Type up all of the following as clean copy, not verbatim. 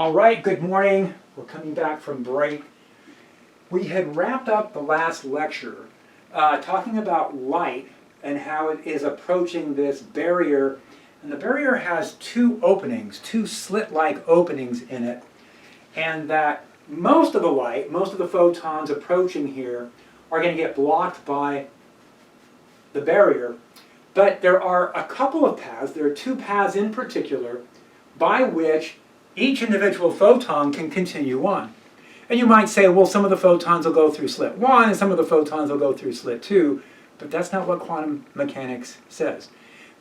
All right, good morning. We're coming back from break. We had wrapped up the last lecture talking about light and how it is approaching this barrier. And the barrier has two openings, two slit-like openings in it. And that most of the light, most of the photons approaching here are going to get blocked by the barrier. But there are a couple of paths, there are two paths in particular, by which each individual photon can continue on. And you might say, well, some of the photons will go through slit 1 and some of the photons will go through slit 2, but that's not what quantum mechanics says.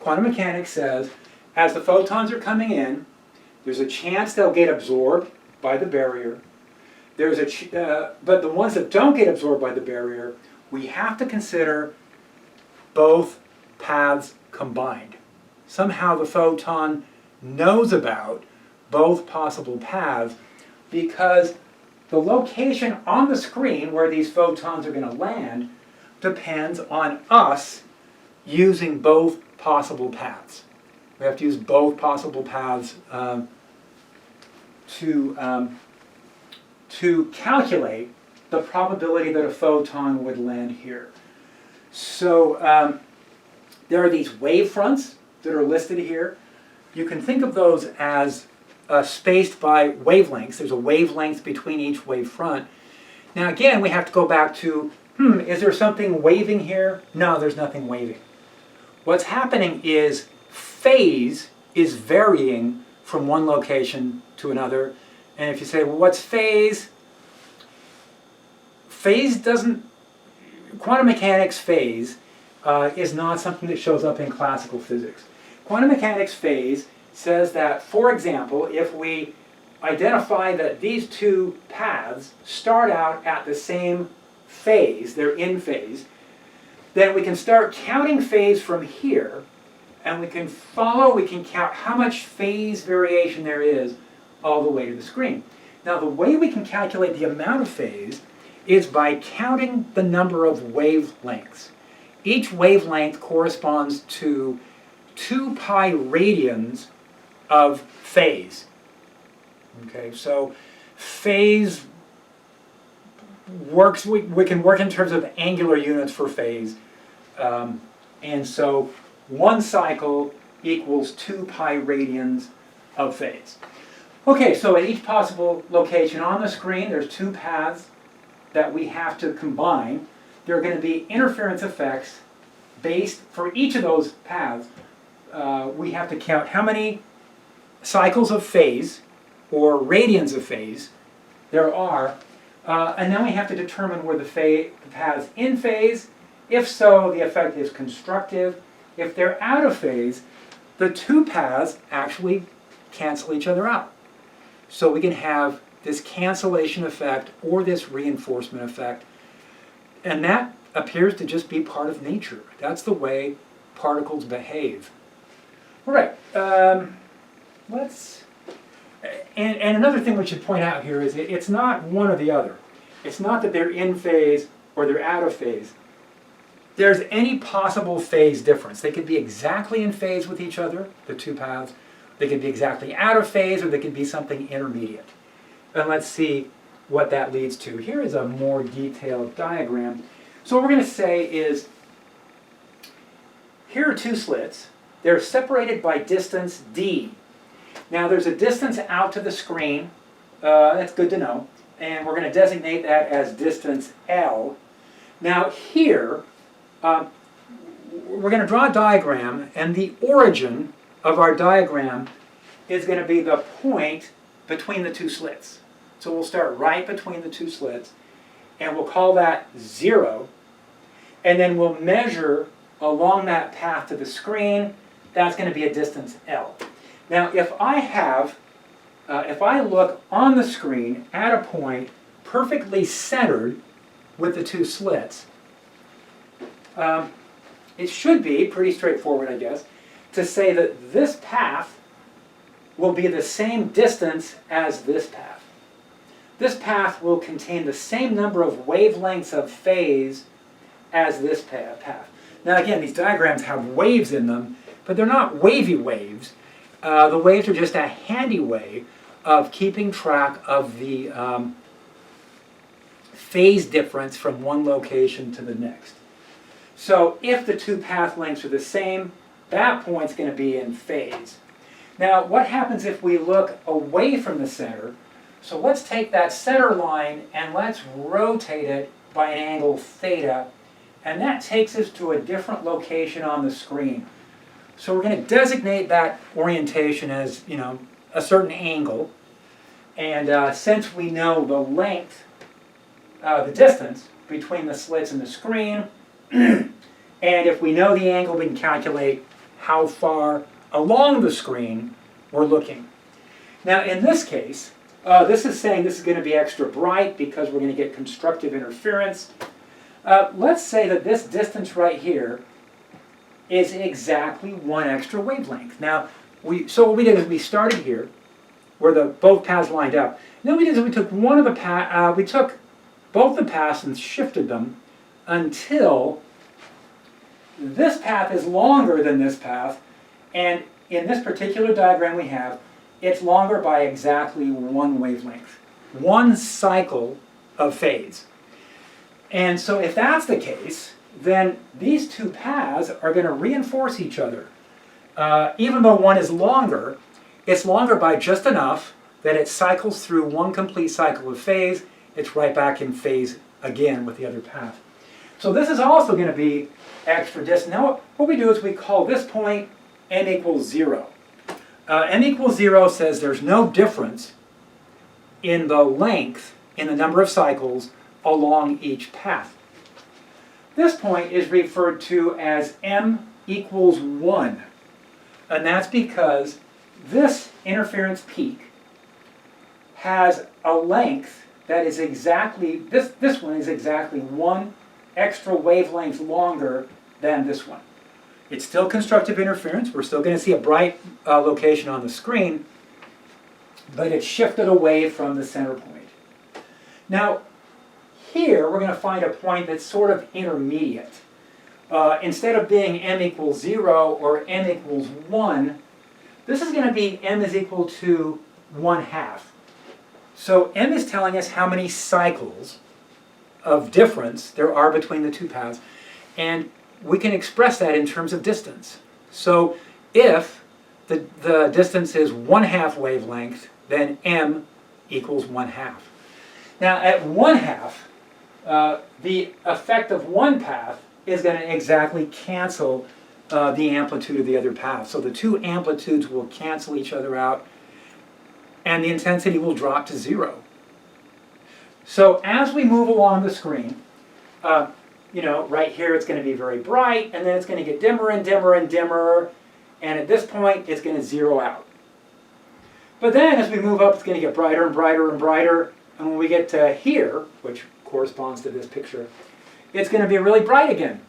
Quantum mechanics says, as the photons are coming in, there's a chance they'll get absorbed by the barrier. But the ones that don't get absorbed by the barrier, we have to consider both paths combined. Somehow the photon knows about both possible paths because the location on the screen where these photons are going to land depends on us using both possible paths. We have to use both possible paths to calculate the probability that a photon would land here. So there are these wave fronts that are listed here. You can think of those as spaced by wavelengths. There's a wavelength between each wave front. Now again, we have to go back to, is there something waving here? No, there's nothing waving. What's happening is phase is varying from one location to another. And if you say, well, what's phase? Quantum mechanics phase is not something that shows up in classical physics. Quantum mechanics phase says that, for example, if we identify that these two paths start out at the same phase, they're in phase, then we can start counting phase from here, and we can count how much phase variation there is all the way to the screen. Now, the way we can calculate the amount of phase is by counting the number of wavelengths. Each wavelength corresponds to 2 pi radians of phase. Okay, so phase works, we can work in terms of angular units for phase. And so 1 cycle equals 2 pi radians of phase. Okay, so at each possible location on the screen, there's 2 paths that we have to combine. There are going to be interference effects based, for each of those paths, we have to count how many cycles of phase, or radians of phase, there are, and then we have to determine where the path's in phase. If so, the effect is constructive. If they're out of phase, the 2 paths actually cancel each other out. So we can have this cancellation effect or this reinforcement effect, and that appears to just be part of nature. That's the way particles behave. All right, and another thing we should point out here is it's not one or the other. It's not that they're in phase or they're out of phase. There's any possible phase difference. They could be exactly in phase with each other, the 2 paths. They could be exactly out of phase, or they could be something intermediate. And let's see what that leads to. Here is a more detailed diagram. So what we're going to say is, here are 2 slits. They're separated by distance d. Now there's a distance out to the screen. That's good to know. And we're going to designate that as distance L. Now here, we're going to draw a diagram, and the origin of our diagram is going to be the point between the 2 slits. So we'll start right between the 2 slits, and we'll call that 0. And then we'll measure along that path to the screen. That's going to be a distance L. Now, if I look on the screen at a point perfectly centered with the 2 slits, it should be pretty straightforward, I guess, to say that this path will be the same distance as this path. This path will contain the same number of wavelengths of phase as this path. Now again, these diagrams have waves in them, but they're not wavy waves. The waves are just a handy way of keeping track of the phase difference from one location to the next. So if the two path lengths are the same, that point's going to be in phase. Now, what happens if we look away from the center? So let's take that center line and let's rotate it by an angle theta, and that takes us to a different location on the screen. So we're going to designate that orientation as, a certain angle. And since we know the length, the distance between the slits in the screen, and if we know the angle, we can calculate how far along the screen we're looking. Now in this case, this is saying this is going to be extra bright because we're going to get constructive interference. Let's say that this distance right here is exactly one extra wavelength. Now, so what we did is we started here, where both paths lined up. And then what we did is we took we took both the paths and shifted them until this path is longer than this path, and in this particular diagram we have, it's longer by exactly one wavelength, one cycle of phase. And so if that's the case, then these two paths are going to reinforce each other. Even though one is longer, it's longer by just enough that it cycles through one complete cycle of phase. It's right back in phase again with the other path. So this is also going to be extra distance. Now what we do is we call this point n equals 0. N equals 0 says there's no difference in the length, in the number of cycles along each path. This point is referred to as m equals 1. And that's because this interference peak has a length that is exactly, this one is exactly one extra wavelength longer than this one. It's still constructive interference. We're still going to see a bright location on the screen, but it's shifted away from the center point. Now, here we're going to find a point that's sort of intermediate. Instead of being m equals 0 or m equals 1, this is going to be m is equal to 1/2. So m is telling us how many cycles of difference there are between the two paths, and we can express that in terms of distance. So if the distance is 1/2 wavelength, then m equals 1/2. Now at 1/2, the effect of one path is going to exactly cancel the amplitude of the other path. So the two amplitudes will cancel each other out, and the intensity will drop to 0. So as we move along the screen, right here it's going to be very bright, and then it's going to get dimmer and dimmer and dimmer, and at this point it's going to zero out. But then as we move up, it's going to get brighter and brighter and brighter, and when we get to here, which corresponds to this picture, it's going to be really bright again.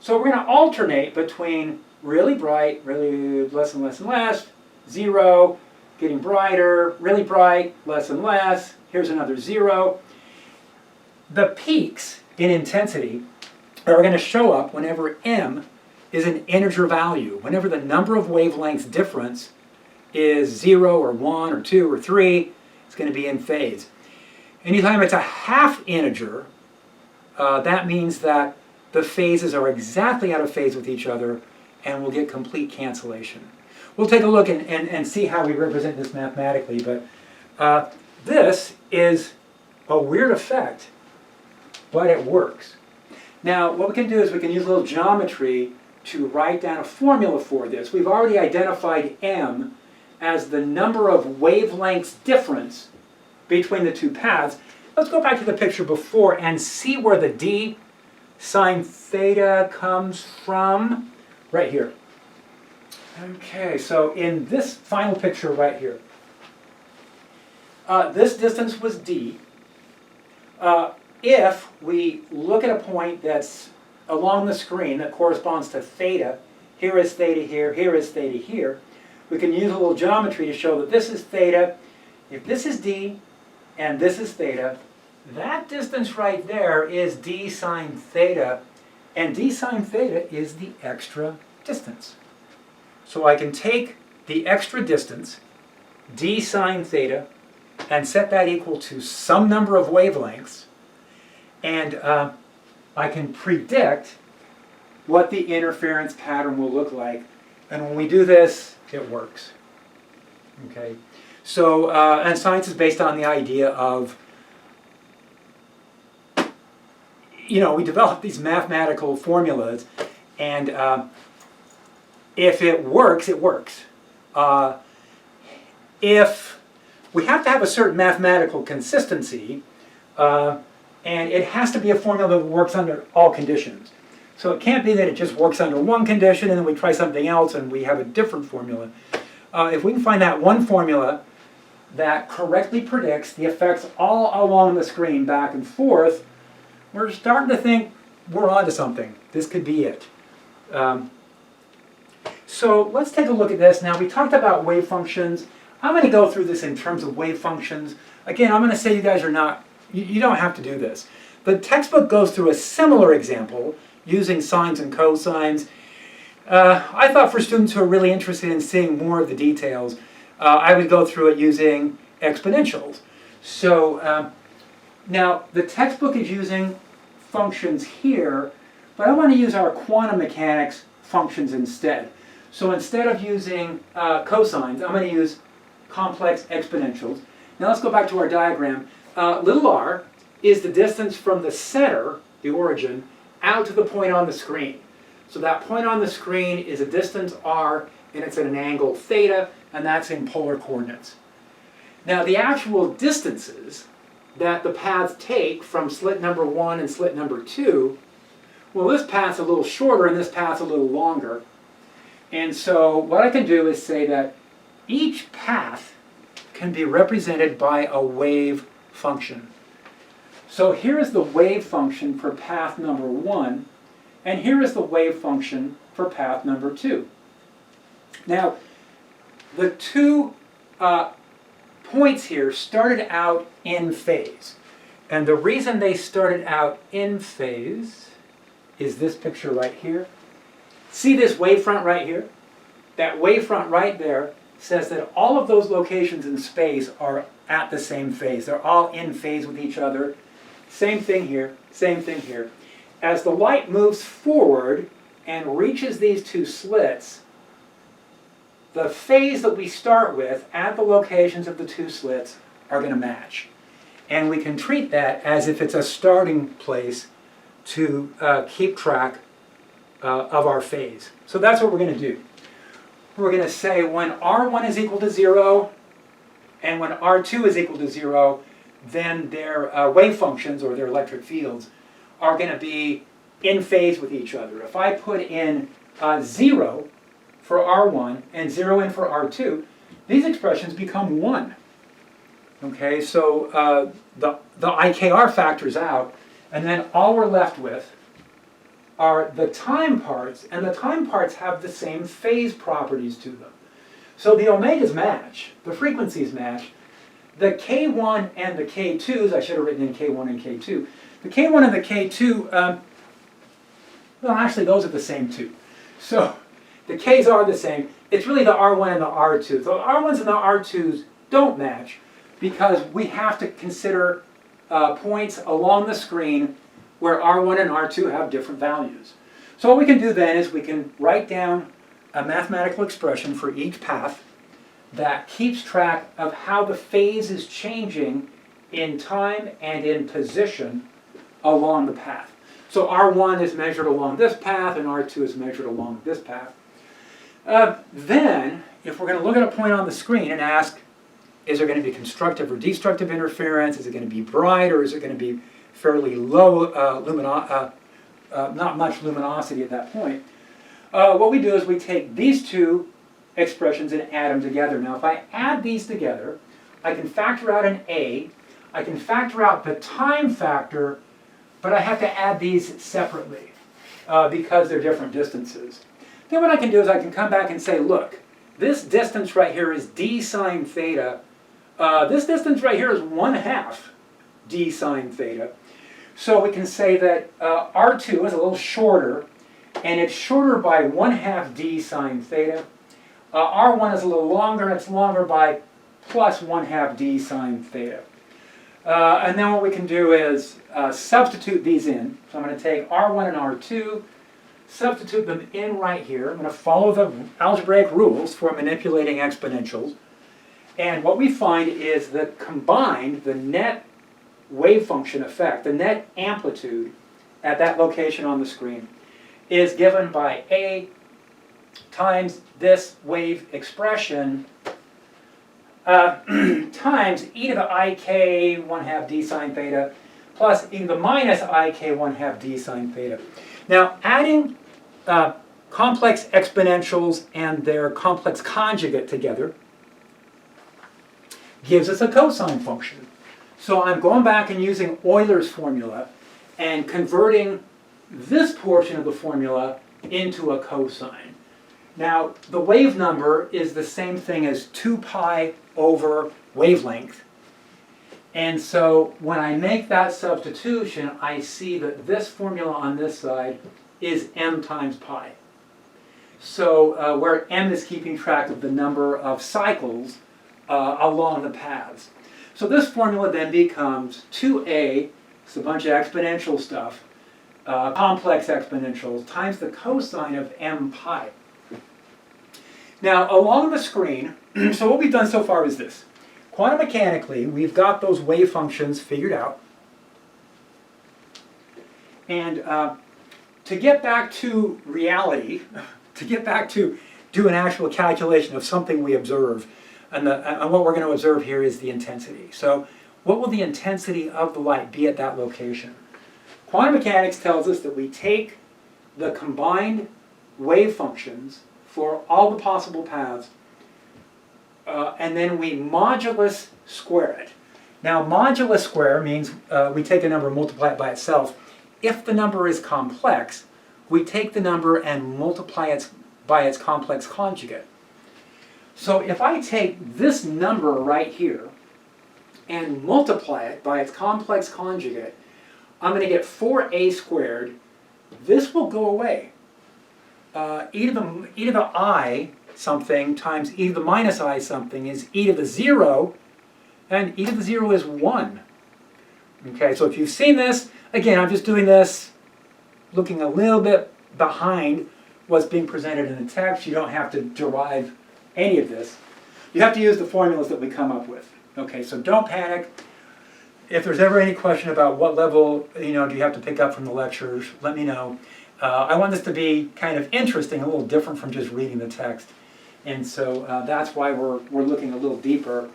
So we're going to alternate between really bright, really less and less and less, 0, getting brighter, really bright, less and less, here's another 0. The peaks in intensity are going to show up whenever m is an integer value, whenever the number of wavelengths difference is 0 or 1 or 2 or 3, it's going to be in phase. Anytime it's a half integer, that means that the phases are exactly out of phase with each other, and we'll get complete cancellation. We'll take a look and see how we represent this mathematically, but this is a weird effect, but it works. Now, what we can do is we can use a little geometry to write down a formula for this. We've already identified m as the number of wavelengths difference between the two paths. Let's go back to the picture before and see where the d sine theta comes from. Right here. Okay, so in this final picture right here, this distance was d. If we look at a point that's along the screen that corresponds to theta, here is theta here, here is theta here, we can use a little geometry to show that this is theta. If this is d and this is theta, that distance right there is d sine theta, and d sine theta is the extra distance. So I can take the extra distance d sine theta and set that equal to some number of wavelengths, and I can predict what the interference pattern will look like. And when we do this, it works. Okay, so and science is based on the idea of, we develop these mathematical formulas, and if it works, it works. If we have to have a certain mathematical consistency, and it has to be a formula that works under all conditions. So it can't be that it just works under one condition and then we try something else and we have a different formula. If we can find that one formula that correctly predicts the effects all along the screen back and forth, we're starting to think we're onto something. This could be it. So let's take a look at this. Now, we talked about wave functions. I'm going to go through this in terms of wave functions. Again, I'm going to say you guys are not, you don't have to do this. The textbook goes through a similar example using sines and cosines. I thought for students who are really interested in seeing more of the details, I would go through it using exponentials. So now the textbook is using functions here, but I want to use our quantum mechanics functions instead. So instead of using cosines, I'm going to use complex exponentials. Now let's go back to our diagram. Little r is the distance from the center, the origin, out to the point on the screen. So that point on the screen is a distance r, and it's at an angle theta, and that's in polar coordinates. Now the actual distances that the paths take from slit number 1 and slit number 2, well, this path's a little shorter and this path's a little longer. And so what I can do is say that each path can be represented by a wave function. So here is the wave function for path number 1, and here is the wave function for path number 2. Now, the two points here started out in phase. And the reason they started out in phase is this picture right here. See this wavefront right here? That wavefront right there says that all of those locations in space are at the same phase. They're all in phase with each other. Same thing here, same thing here. As the light moves forward and reaches these two slits, the phase that we start with at the locations of the two slits are going to match. And we can treat that as if it's a starting place to keep track of our phase. So that's what we're going to do. We're going to say when R1 is equal to 0 and when R2 is equal to 0, then their wave functions, or their electric fields, are going to be in phase with each other. If I put in 0 for R1 and 0 in for R2, these expressions become 1. Okay, so the IKR factors out, and then all we're left with are the time parts, and the time parts have the same phase properties to them. So the omegas match, the frequencies match. The K1 and the K2s, I should have written in K1 and K2. The K1 and the K2, well, actually those are the same too. So the Ks are the same. It's really the R1 and the R2. The R1s and the R2s don't match because we have to consider points along the screen where R1 and R2 have different values. So what we can do then is we can write down a mathematical expression for each path that keeps track of how the phase is changing in time and in position along the path. So R1 is measured along this path and R2 is measured along this path. Then, if we're going to look at a point on the screen and ask, is there going to be constructive or destructive interference? Is it going to be bright, or is it going to be fairly low, not much luminosity at that point? What we do is we take these two expressions and add them together. Now, if I add these together, I can factor out an A. I can factor out the time factor, but I have to add these separately because they're different distances. Then what I can do is I can come back and say, look, this distance right here is d sine theta. This distance right here is 1/2 d sine theta. So we can say that R2 is a little shorter, and it's shorter by 1/2 d sine theta. R1 is a little longer, and it's longer by plus 1/2 d sine theta. And then what we can do is substitute these in. So I'm going to take R1 and R2, substitute them in right here. I'm going to follow the algebraic rules for manipulating exponentials. And what we find is that combined, the net wave function effect, the net amplitude at that location on the screen, is given by A times this wave expression times e to the ik 1/2 d sine theta plus e to the minus ik 1/2 d sine theta. Now, adding complex exponentials and their complex conjugate together gives us a cosine function. So I'm going back and using Euler's formula and converting this portion of the formula into a cosine. Now, the wave number is the same thing as 2 pi over wavelength. And so when I make that substitution, I see that this formula on this side is m times pi. So where m is keeping track of the number of cycles along the paths. So this formula then becomes 2a, it's a bunch of exponential stuff, complex exponentials, times the cosine of m pi. Now, along the screen, so what we've done so far is this. Quantum mechanically, we've got those wave functions figured out. And to get back to reality, to get back to do an actual calculation of something we observe, and what we're going to observe here is the intensity. So what will the intensity of the light be at that location? Quantum mechanics tells us that we take the combined wave functions for all the possible paths, and then we modulus square it. Now, modulus square means we take a number and multiply it by itself. If the number is complex, we take the number and multiply it by its complex conjugate. So if I take this number right here and multiply it by its complex conjugate, I'm going to get 4a squared. This will go away. E to the I something times e to the minus I something is e to the 0, and e to the 0 is 1. Okay, so if you've seen this, again, I'm just doing this looking a little bit behind what's being presented in the text. You don't have to derive any of this. You have to use the formulas that we come up with. Okay, so don't panic. If there's ever any question about what level do you have to pick up from the lectures, let me know. I want this to be kind of interesting, a little different from just reading the text. And so that's why we're looking a little deeper.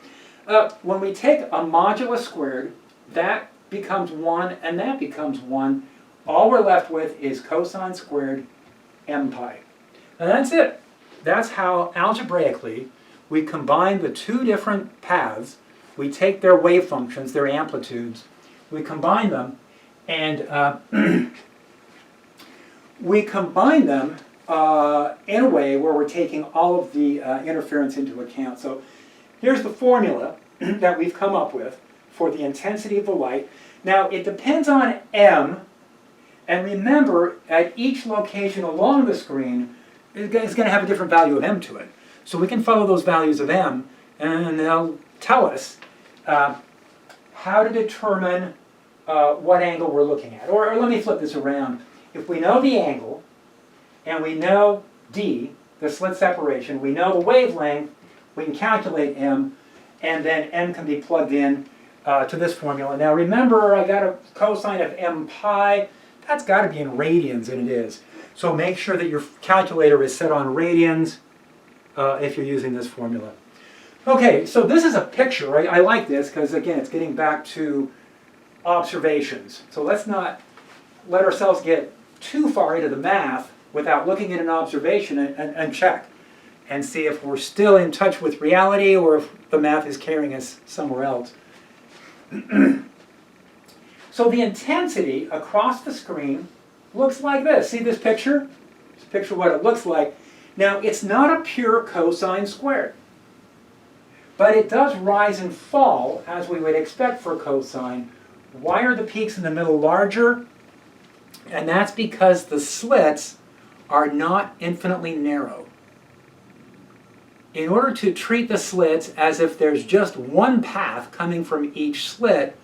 When we take a modulus squared, that becomes 1 and that becomes 1. All we're left with is cosine squared m pi. And that's it. That's how algebraically we combine the two different paths. We take their wave functions, their amplitudes, we combine them, and we combine them in a way where we're taking all of the interference into account. So here's the formula that we've come up with for the intensity of the light. Now it depends on m, and remember at each location along the screen it's going to have a different value of m to it. So we can follow those values of m and they'll tell us how to determine what angle we're looking at. Or let me flip this around. If we know the angle, and we know d, the slit separation, we know the wavelength, we can calculate m, and then m can be plugged in to this formula. Now remember, I got a cosine of m pi. That's got to be in radians, and it is. So make sure that your calculator is set on radians if you're using this formula. Okay, so this is a picture. Right? I like this because, again, it's getting back to observations. So let's not let ourselves get too far into the math without looking at an observation and check and see if we're still in touch with reality or if the math is carrying us somewhere else. So the intensity across the screen looks like this. See this picture? Just picture what it looks like. Now, it's not a pure cosine squared, but it does rise and fall as we would expect for cosine. Why are the peaks in the middle larger? And that's because the slits are not infinitely narrow. in order to treat the slits as if there's just one path coming from each slit,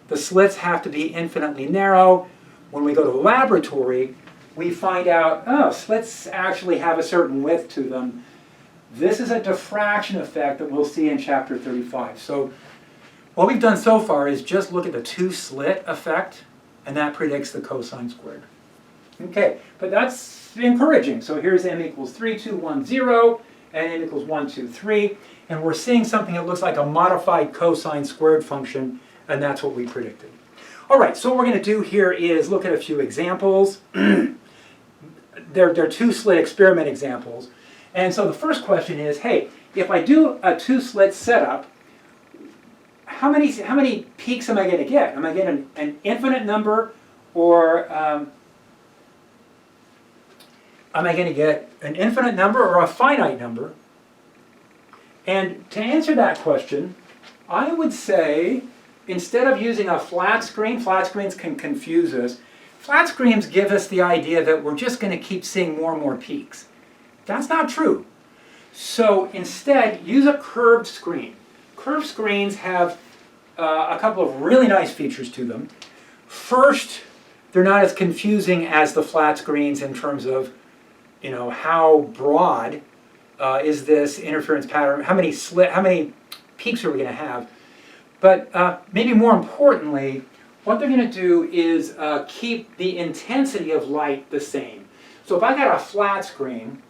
the slits have to be infinitely narrow. When we go to the laboratory, we find out, oh, slits actually have a certain width to them. This is a diffraction effect that we'll see in chapter 35. So what we've done so far is just look at the two-slit effect, and that predicts the cosine squared. Okay, but that's encouraging. So here's m equals 3, 2, 1, 0, and m equals 1, 2, 3. And we're seeing something that looks like a modified cosine squared function, and that's what we predicted. All right, so what we're going to do here is look at a few examples. They're two-slit experiment examples. And so the first question is, hey, if I do a two-slit setup, how many peaks am I going to get? Am I getting an infinite number, or am I going to get an infinite number or a finite number? And to answer that question, I would say, instead of using a flat screens can confuse us. Flat screens give us the idea that we're just going to keep seeing more and more peaks. That's not true. So instead, use a curved screen. Curved screens have a couple of really nice features to them. First, they're not as confusing as the flat screens in terms of, you know, how broad is this interference pattern, how many peaks are we going to have. But maybe more importantly, what they're going to do is keep the intensity of light the same. So if I got a flat screen,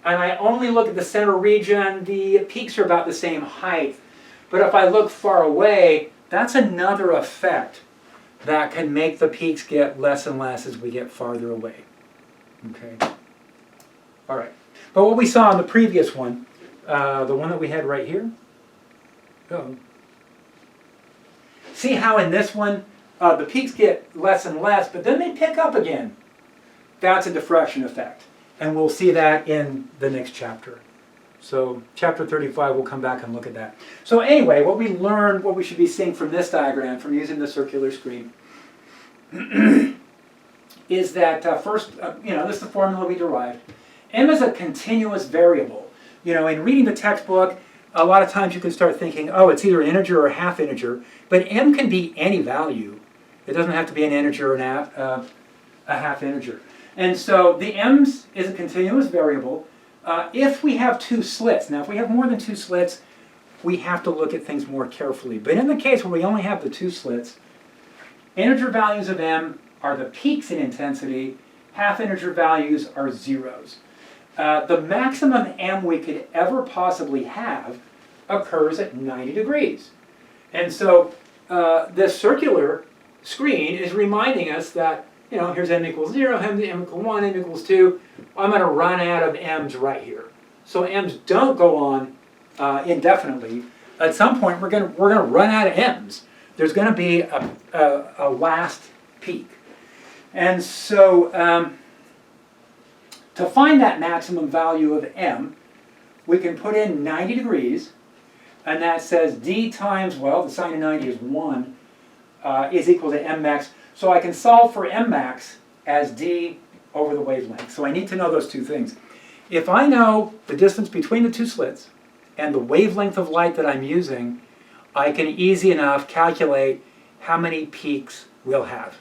and I only look at the center region, the peaks are about the same height. But if I look far away, that's another effect that can make the peaks get less and less as we get farther away. Okay. All right. But what we saw in the previous one, the one that we had right here, see how in this one, the peaks get less and less, but then they pick up again. That's a diffraction effect. And we'll see that in the next chapter. So chapter 35, we'll come back and look at that. So anyway, what we learned, what we should be seeing from this diagram, from using the circular screen, is that first, this is the formula we derived. M is a continuous variable. You know, in reading the textbook, a lot of times you can start thinking, oh, it's either an integer or a half integer. But M can be any value. It doesn't have to be an integer or a half integer. And so the m's is a continuous variable. If we have two slits, now if we have more than two slits, we have to look at things more carefully. But in the case where we only have the two slits, integer values of m are the peaks in intensity, half integer values are zeros. The maximum m we could ever possibly have occurs at 90 degrees. And so this circular screen is reminding us that, here's m equals 0, m equals 1, m equals 2. I'm going to run out of m's right here. So m's don't go on indefinitely. At some point, we're going to run out of m's. There's going to be a last peak. And so to find that maximum value of m, we can put in 90 degrees, and that says d times, well, the sine of 90 is 1, is equal to m max. So I can solve for m max as d over the wavelength. So I need to know those two things. If I know the distance between the two slits and the wavelength of light that I'm using, I can easy enough calculate how many peaks we'll have.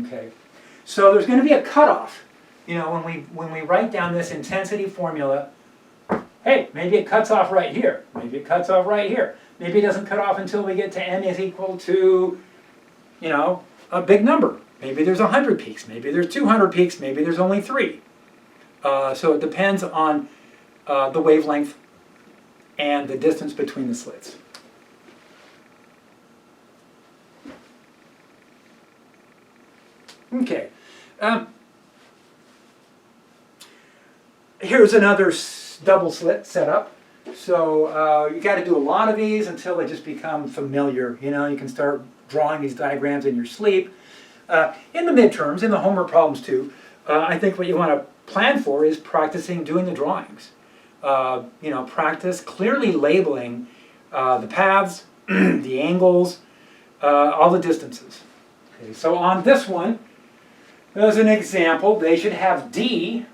Okay. So there's going to be a cutoff. When we write down this intensity formula, hey, maybe it cuts off right here. Maybe it cuts off right here. Maybe it doesn't cut off until we get to n is equal to, a big number. Maybe there's 100 peaks. Maybe there's 200 peaks. Maybe there's only 3. So it depends on the wavelength and the distance between the slits. Okay. Here's another double slit setup. So you got to do a lot of these until they just become familiar. You can start drawing these diagrams in your sleep. In the midterms, in the homework problems too, I think what you want to plan for is practicing doing the drawings. Practice clearly labeling the paths, the angles, all the distances. Okay, so on this one, as an example, they should have D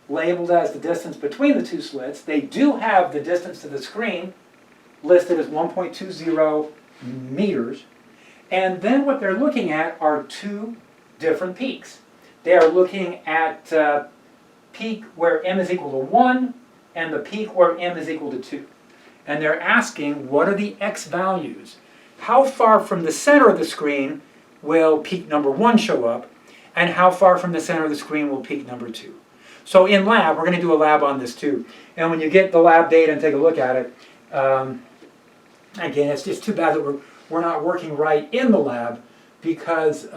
labeled as the distance between the two slits. They do have the distance to the screen listed as 1.20 meters. And then what they're looking at are two different peaks. They are looking at peak where m is equal to 1 and the peak where m is equal to 2. And they're asking, what are the x values? How far from the center of the screen will peak number 1 show up? And how far from the center of the screen will peak number 2? So in lab, we're going to do a lab on this too. And when you get the lab data and take a look at it, again, it's just too bad that we're not working right in the lab because,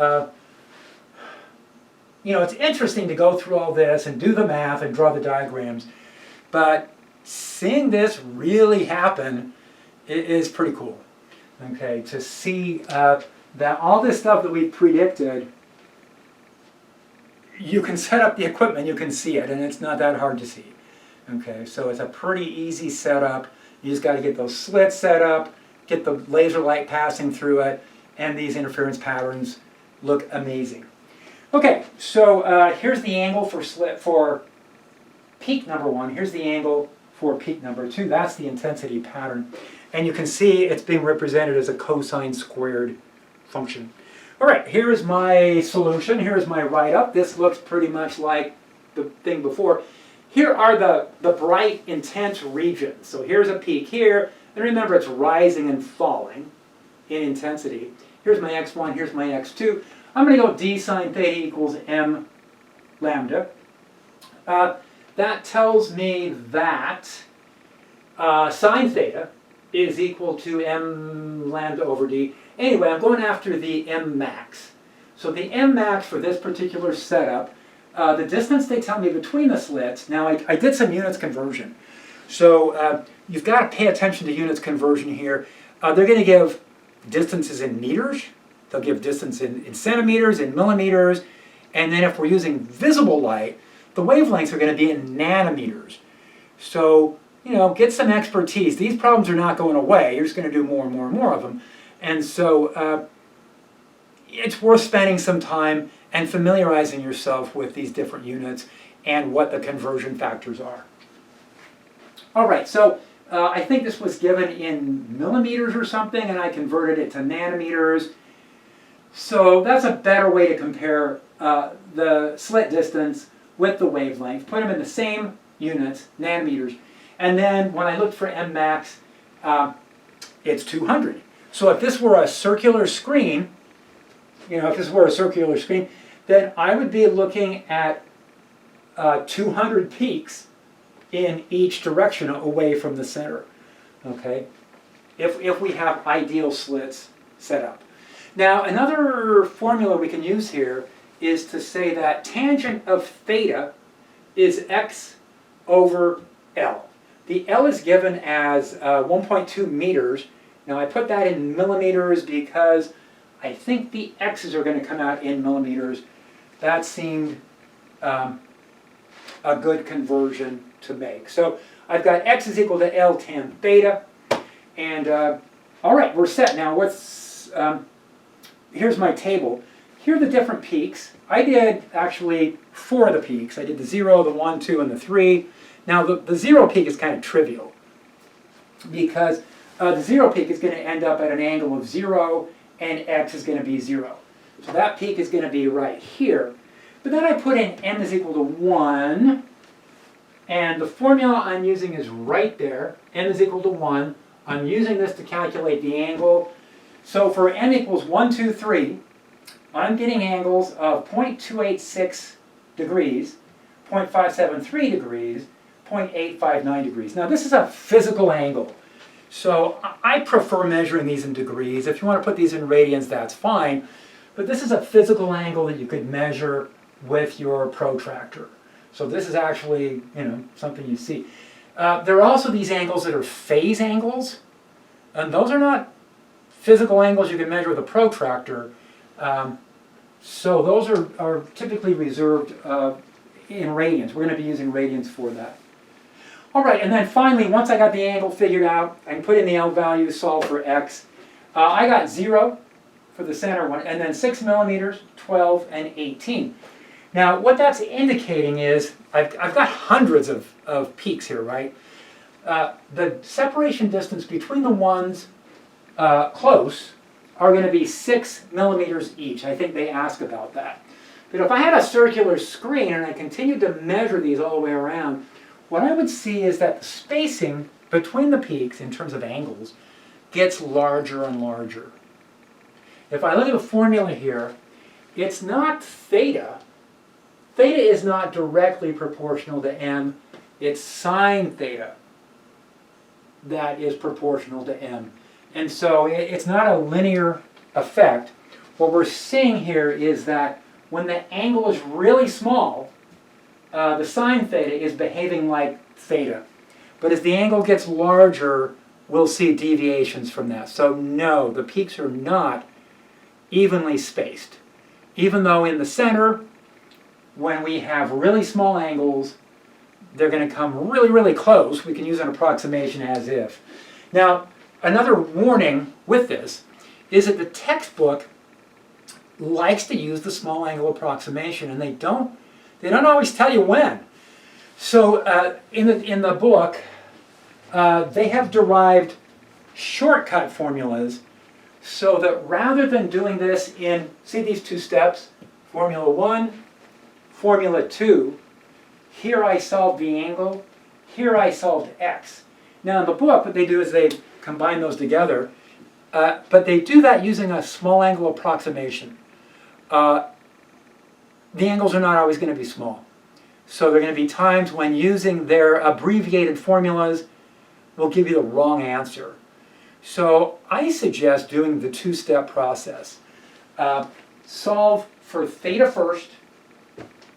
it's interesting to go through all this and do the math and draw the diagrams, but seeing this really happen is pretty cool. Okay, to see that all this stuff that we predicted, you can set up the equipment, you can see it, and it's not that hard to see. Okay, so it's a pretty easy setup. You just got to get those slits set up, get the laser light passing through it, and these interference patterns look amazing. Okay, so here's the angle for peak number 1. Here's the angle for peak number 2. That's the intensity pattern. And you can see it's being represented as a cosine squared function. All right, here is my solution. Here is my write-up. This looks pretty much like the thing before. Here are the bright, intense regions. So here's a peak here. And remember, it's rising and falling in intensity. Here's my x1, here's my x2. I'm going to go d sine theta equals m lambda. That tells me that sine theta is equal to m lambda over d. Anyway, I'm going after the m max. So the m max for this particular setup, the distance they tell me between the slits, now I did some units conversion. So you've got to pay attention to units conversion here. They're going to give distances in meters. They'll give distance in centimeters, in millimeters. And then if we're using visible light, the wavelengths are going to be in nanometers. So, get some expertise. These problems are not going away. You're just going to do more and more and more of them. And so it's worth spending some time and familiarizing yourself with these different units and what the conversion factors are. All right, so I think this was given in millimeters or something, and I converted it to nanometers. So that's a better way to compare the slit distance with the wavelength. Put them in the same units, nanometers. And then when I looked for m max, it's 200. So if this were a circular screen, then I would be looking at 200 peaks in each direction away from the center. Okay, if we have ideal slits set up. Now another formula we can use here is to say that tangent of theta is x over L. The L is given as 1.2 meters. Now I put that in millimeters because I think the x's are going to come out in millimeters. That seemed a good conversion to make. So I've got x is equal to L tan theta. And all right, we're set. Now here's my table. Here are the different peaks. I did actually 4 of the peaks. I did the 0, the 1, 2, and the 3. Now the 0 peak is kind of trivial because the 0 peak is going to end up at an angle of 0 and x is going to be 0. So that peak is going to be right here. But then I put in m is equal to 1, and the formula I'm using is right there. M is equal to 1. I'm using this to calculate the angle. So for m equals 1, 2, 3, I'm getting angles of 0.286 degrees, 0.573 degrees, 0.859 degrees. Now this is a physical angle. So I prefer measuring these in degrees. If you want to put these in radians, that's fine. But this is a physical angle that you could measure with your protractor. So this is actually, something you see. There are also these angles that are phase angles. And those are not physical angles you can measure with a protractor. So those are typically reserved in radians. We're going to be using radians for that. All right, and then finally, once I got the angle figured out, I can put in the L value, solve for x. I got 0 for the center one, and then 6 millimeters, 12, and 18. Now, what that's indicating is, I've got hundreds of peaks here, right? The separation distance between the ones close are going to be 6 millimeters each. I think they ask about that. But if I had a circular screen and I continued to measure these all the way around, what I would see is that the spacing between the peaks, in terms of angles, gets larger and larger. If I look at the formula here, it's not theta. Theta is not directly proportional to m. It's sine theta that is proportional to m. And so it's not a linear effect. What we're seeing here is that when the angle is really small, the sine theta is behaving like theta. But as the angle gets larger, we'll see deviations from that. So no, the peaks are not evenly spaced. Even though in the center, when we have really small angles, they're going to come really, really close. We can use an approximation as if. Now, another warning with this is that the textbook likes to use the small angle approximation, and they don't always tell you when. So in the book, they have derived shortcut formulas so that rather than doing this in, see these two steps, formula 1, formula 2, here I solved the angle, here I solved x. Now in the book, what they do is they combine those together, but they do that using a small angle approximation. The angles are not always going to be small. So there are going to be times when using their abbreviated formulas will give you the wrong answer. So I suggest doing the two-step process. Solve for theta first,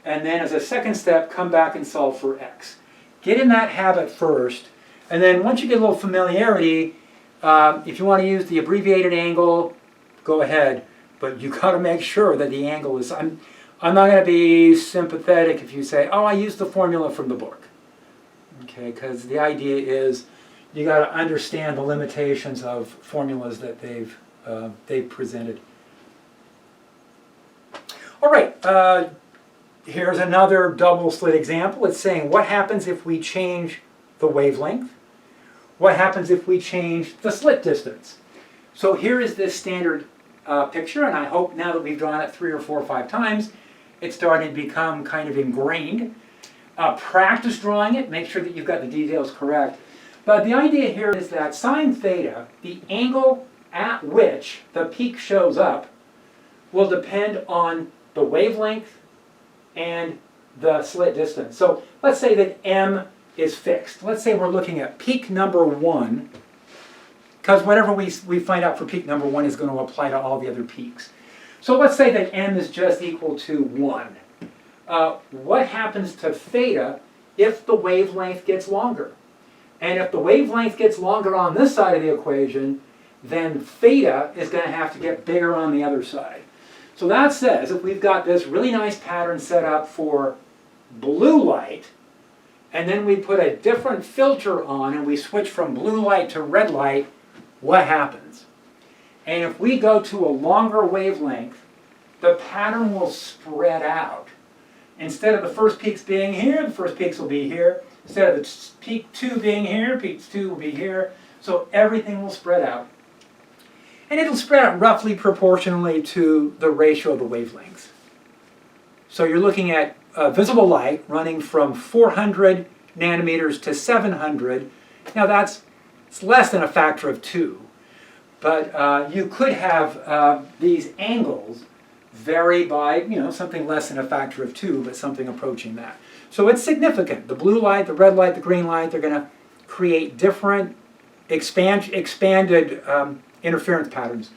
and then as a second step, come back and solve for x. Get in that habit first, and then once you get a little familiarity, if you want to use the abbreviated angle, go ahead. But you got to make sure that the angle is, I'm not going to be sympathetic if you say, oh, I used the formula from the book. Okay, because the idea is you got to understand the limitations of formulas that they've presented. All right, here's another double slit example. It's saying what happens if we change the wavelength? What happens if we change the slit distance? So here is this standard picture, and I hope now that we've drawn it 3 or 4 or 5 times, it's starting to become kind of ingrained. Practice drawing it, make sure that you've got the details correct. But the idea here is that sine theta, the angle at which the peak shows up, will depend on the wavelength and the slit distance. So let's say that m is fixed. Let's say we're looking at peak number 1, because whatever we find out for peak number 1 is going to apply to all the other peaks. So let's say that m is just equal to 1. What happens to theta if the wavelength gets longer? And if the wavelength gets longer on this side of the equation, then theta is going to have to get bigger on the other side. So that says if we've got this really nice pattern set up for blue light, and then we put a different filter on and we switch from blue light to red light, what happens? And if we go to a longer wavelength, the pattern will spread out. Instead of the first peaks being here, the first peaks will be here. Instead of the peak 2 being here, peak 2 will be here. So everything will spread out. And it'll spread out roughly proportionally to the ratio of the wavelengths. So you're looking at visible light running from 400 nanometers to 700. Now it's less than a factor of 2. But you could have these angles vary by something less than a factor of 2, but something approaching that. So it's significant. The blue light, the red light, the green light, they're going to create different expanded interference patterns.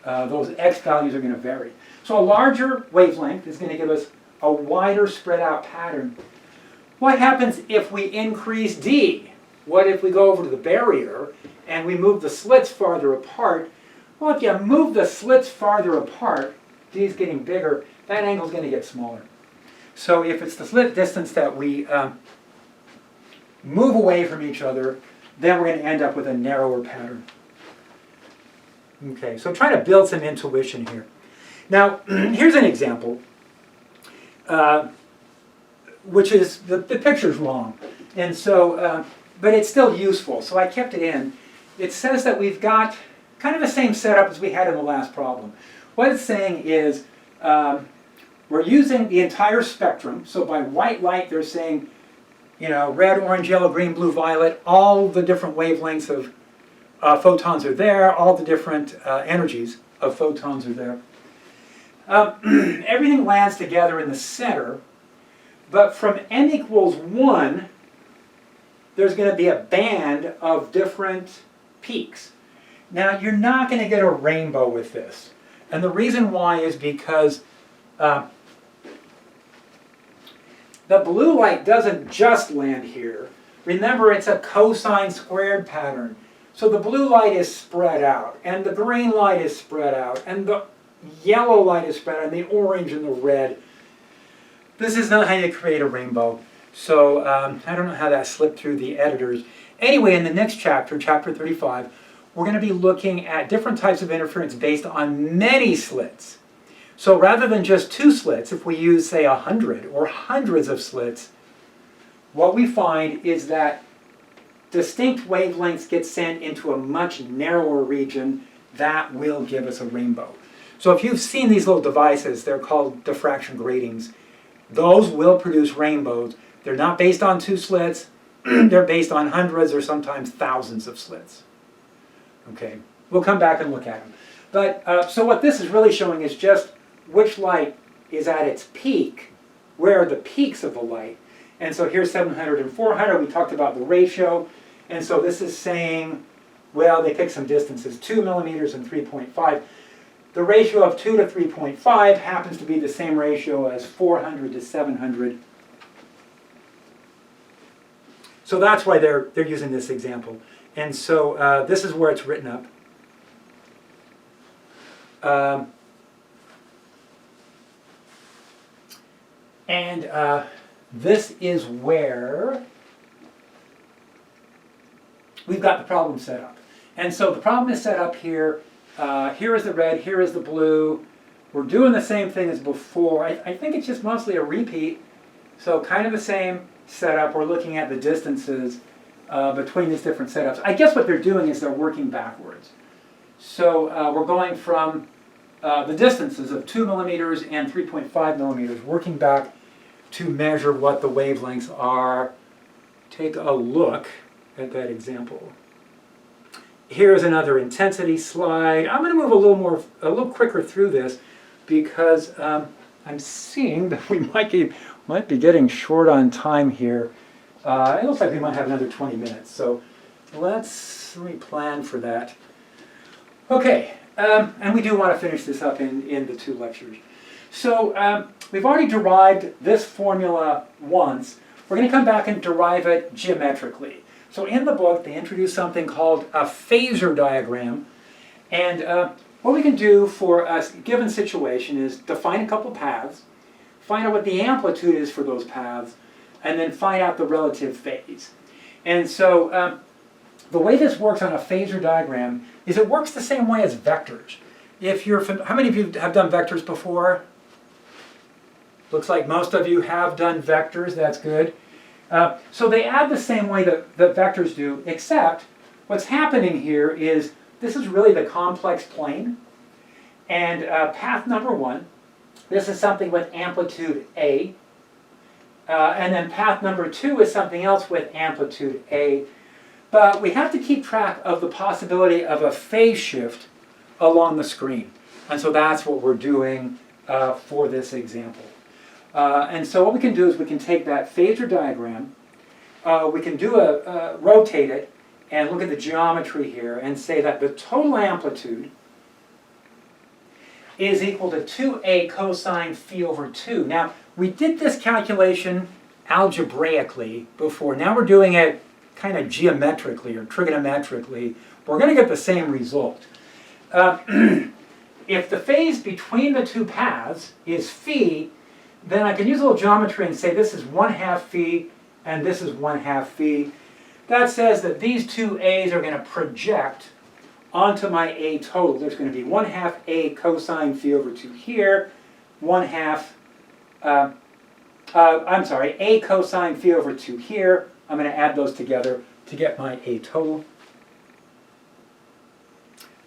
Those X values are going to vary. So a larger wavelength is going to give us a wider spread out pattern. What happens if we increase D? What if we go over to the barrier and we move the slits farther apart? Well, if you move the slits farther apart, D is getting bigger, that angle is going to get smaller. So if it's the slit distance that we move away from each other, then we're going to end up with a narrower pattern. Okay, so try to build some intuition here. Now, here's an example. which is, the picture's wrong. And so, but it's still useful, so I kept it in. It says that we've got kind of the same setup as we had in the last problem. What it's saying is we're using the entire spectrum. So by white light, they're saying, you know, red, orange, yellow, green, blue, violet, all the different wavelengths of photons are there, all the different energies of photons are there. Everything lands together in the center, but from n equals 1, there's going to be a band of different peaks. Now, you're not going to get a rainbow with this. And the reason why is because the blue light doesn't just land here. Remember, it's a cosine squared pattern. So the blue light is spread out, and the green light is spread out, and the yellow light is spread out, and the orange and the red. This is not how you create a rainbow. So I don't know how that slipped through the editors. Anyway, in the next chapter, chapter 35, we're going to be looking at different types of interference based on many slits. So rather than just 2 slits, if we use, say, 100 or hundreds of slits, what we find is that distinct wavelengths get sent into a much narrower region that will give us a rainbow. So if you've seen these little devices, they're called diffraction gratings. Those will produce rainbows. They're not based on 2 slits. They're based on hundreds or sometimes thousands of slits. Okay, we'll come back and look at them. But so what this is really showing is just which light is at its peak. Where are the peaks of the light? And so here's 700 and 400. We talked about the ratio. And so this is saying, well, they pick some distances, 2 millimeters and 3.5. The ratio of 2 to 3.5 happens to be the same ratio as 400 to 700. So that's why they're using this example. And so this is where it's written up. This is where we've got the problem set up. And so the problem is set up here. Here is the red, here is the blue. We're doing the same thing as before. I think it's just mostly a repeat. So kind of the same setup. We're looking at the distances between these different setups. I guess what they're doing is they're working backwards. So we're going from the distances of 2 millimeters and 3.5 millimeters, working back to measure what the wavelengths are. Take a look at that example. Here's another intensity slide. I'm going to move a little quicker through this because I'm seeing that we might be getting short on time here. It looks like we might have another 20 minutes, so let me plan for that. Okay, and we do want to finish this up in the 2 lectures. So we've already derived this formula once. We're going to come back and derive it geometrically. So in the book, they introduce something called a phasor diagram. And what we can do for a given situation is define a couple paths, find out what the amplitude is for those paths, and then find out the relative phase. And so the way this works on a phasor diagram is it works the same way as vectors. How many of you have done vectors before? Looks like most of you have done vectors. That's good. So they add the same way that vectors do, except what's happening here is this is really the complex plane. And path number 1, this is something with amplitude A. And then path number 2 is something else with amplitude A. But we have to keep track of the possibility of a phase shift along the screen. And so that's what we're doing for this example. And so what we can do is we can take that phasor diagram, we can rotate it, and look at the geometry here and say that the total amplitude is equal to 2a cosine phi over 2. Now, we did this calculation algebraically before. Now we're doing it kind of geometrically or trigonometrically. We're going to get the same result. If the phase between the 2 paths is phi, then I can use a little geometry and say this is 1/2 phi and this is 1/2 phi. That says that these 2 a's are going to project onto my a total. There's going to be 1/2 a cosine phi over 2 here, 1/2 I'm sorry, A cosine phi over 2 here. I'm going to add those together to get my A total.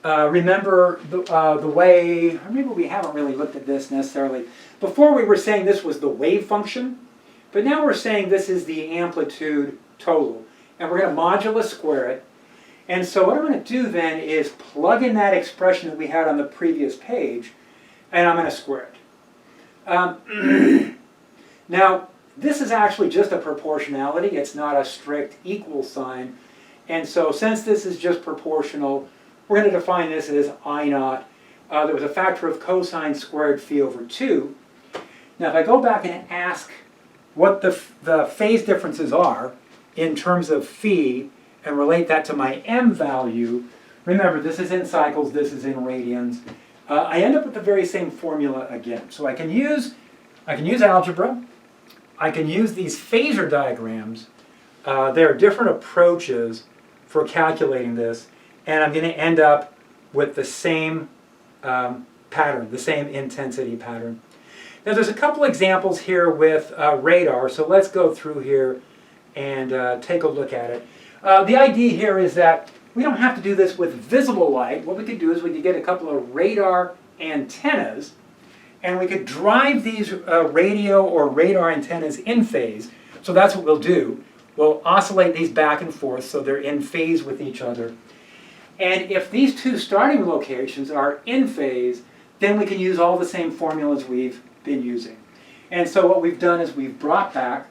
Remember the way, or maybe we haven't really looked at this necessarily. Before we were saying this was the wave function, but now we're saying this is the amplitude total. And we're going to modulus square it. And so what I'm going to do then is plug in that expression that we had on the previous page, and I'm going to square it. Now, this is actually just a proportionality. It's not a strict equal sign. And so since this is just proportional, we're going to define this as I naught. There was a factor of cosine squared phi over 2. Now, if I go back and ask what the phase differences are in terms of phi and relate that to my m value, remember this is in cycles, this is in radians, I end up with the very same formula again. So I can use algebra, I can use these phasor diagrams. There are different approaches for calculating this, and I'm going to end up with the same pattern, the same intensity pattern. Now there's a couple examples here with radar, so let's go through here and take a look at it. The idea here is that we don't have to do this with visible light. What we could do is we could get a couple of radar antennas, and we could drive these radio or radar antennas in phase. So that's what we'll do. We'll oscillate these back and forth so they're in phase with each other. And if these two starting locations are in phase, then we can use all the same formulas we've been using. And so what we've done is we've brought back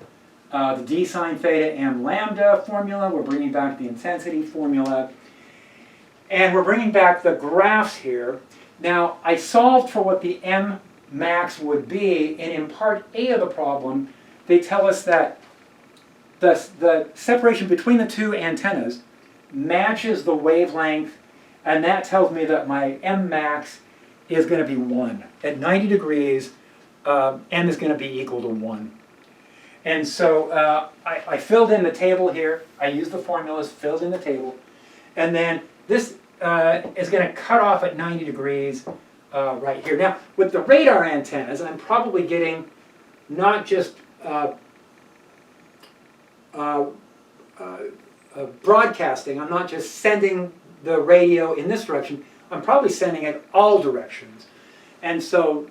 the d sine theta m lambda formula. We're bringing back the intensity formula. And we're bringing back the graphs here. Now, I solved for what the m max would be, and in part A of the problem, they tell us that the separation between the two antennas matches the wavelength, and that tells me that my m max is going to be 1. At 90 degrees, m is going to be equal to 1. And so I filled in the table here. I used the formulas, filled in the table. And then this is going to cut off at 90 degrees right here. Now, with the radar antennas, I'm probably getting not just broadcasting. I'm not just sending the radio in this direction. I'm probably sending it all directions. And so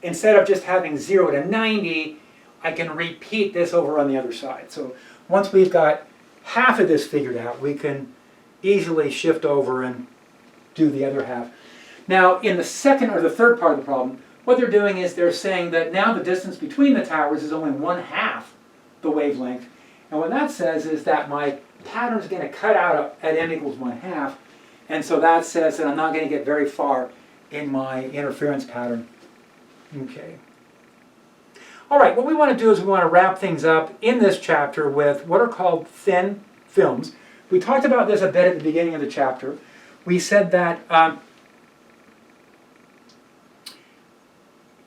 instead of just having 0 to 90, I can repeat this over on the other side. So once we've got half of this figured out, we can easily shift over and do the other half. Now, in the second or the third part of the problem, what they're doing is they're saying that now the distance between the towers is only 1/2 the wavelength. And what that says is that my pattern is going to cut out at m equals 1/2. And so that says that I'm not going to get very far in my interference pattern. Okay. All right, what we want to do is we want to wrap things up in this chapter with what are called thin films. We talked about this a bit at the beginning of the chapter. We said that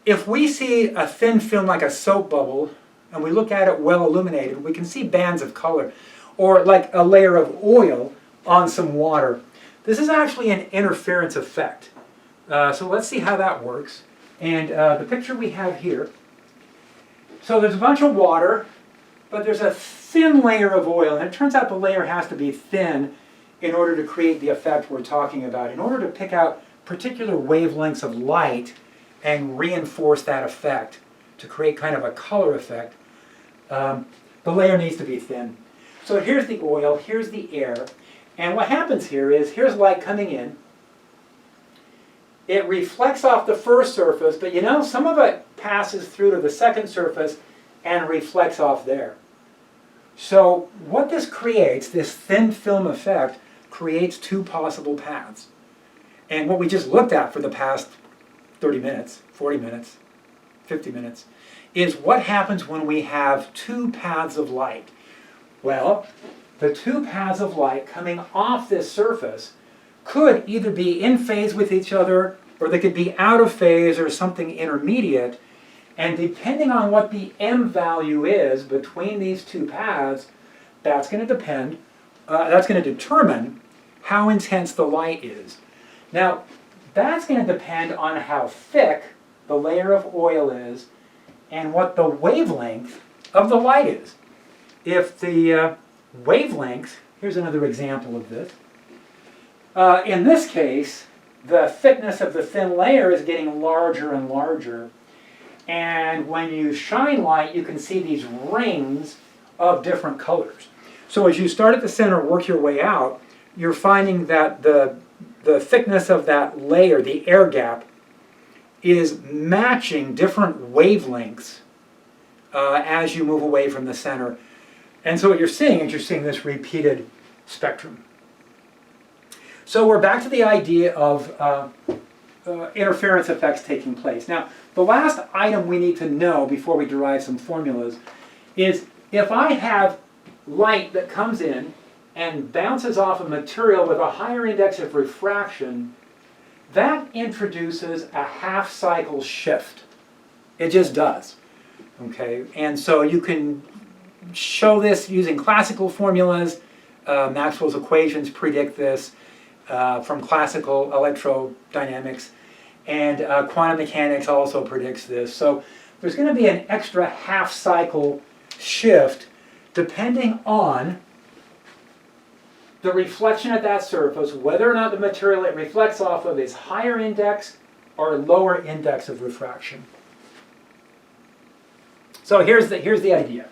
if we see a thin film like a soap bubble, and we look at it well illuminated, we can see bands of color, or like a layer of oil on some water. This is actually an interference effect. So let's see how that works. And the picture we have here, so there's a bunch of water, but there's a thin layer of oil, and it turns out the layer has to be thin in order to create the effect we're talking about. In order to pick out particular wavelengths of light and reinforce that effect to create kind of a color effect, the layer needs to be thin. So here's the oil, here's the air, and what happens here is, here's light coming in. It reflects off the first surface, but you know, some of it passes through to the second surface and reflects off there. So what this creates, this thin film effect, creates two possible paths. And what we just looked at for the past 30 minutes, 40 minutes, 50 minutes, is what happens when we have two paths of light. Well, the two paths of light coming off this surface could either be in phase with each other, or they could be out of phase, or something intermediate. And depending on what the m value is between these two paths, that's going to determine how intense the light is. Now, that's going to depend on how thick the layer of oil is and what the wavelength of the light is. If the wavelength, here's another example of this. In this case, the thickness of the thin layer is getting larger and larger. And when you shine light, you can see these rings of different colors. So as you start at the center, work your way out, you're finding that the thickness of that layer, the air gap, is matching different wavelengths as you move away from the center. And so what you're seeing is you're seeing this repeated spectrum. So we're back to the idea of interference effects taking place. Now, the last item we need to know before we derive some formulas is if I have light that comes in and bounces off a material with a higher index of refraction, that introduces a half-cycle shift. It just does. Okay, and so you can show this using classical formulas. Maxwell's equations predict this from classical electrodynamics, and quantum mechanics also predicts this. So there's going to be an extra half-cycle shift depending on the reflection at that surface, whether or not the material it reflects off of is higher index or lower index of refraction. So here's the idea.